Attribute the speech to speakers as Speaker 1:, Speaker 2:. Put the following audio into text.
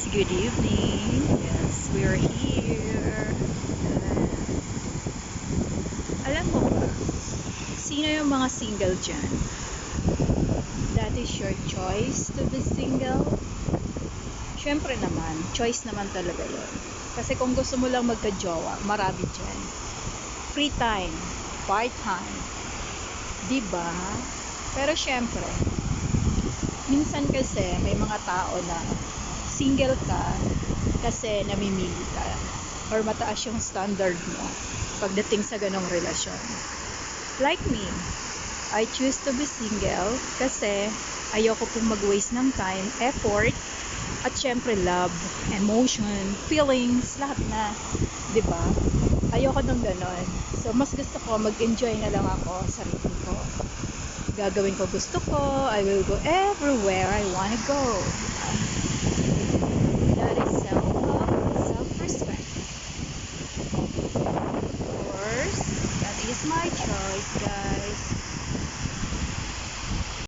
Speaker 1: good evening. Yes, we are here. Alam mo ba, sino yung mga single dyan? That is your choice to be single? Siyempre naman, choice naman talaga yon. Kasi kung gusto mo lang magka-jowa, marami dyan. Free time, part time, diba? Pero siyempre, minsan kasi may mga tao na single ka kasi namimili ka or mataas yung standard mo pagdating sa ganong relasyon. Like me, I choose to be single kasi ayoko pong mag-waste ng time, effort, at syempre love, emotion, feelings, lahat na, 'di ba? Ayoko ng ganon. So mas gusto ko mag-enjoy na lang ako sa sarili ko. Gagawin ko gusto ko, I will go everywhere I wanna go. That is self-love, self-respect. Of course, that is my choice, guys.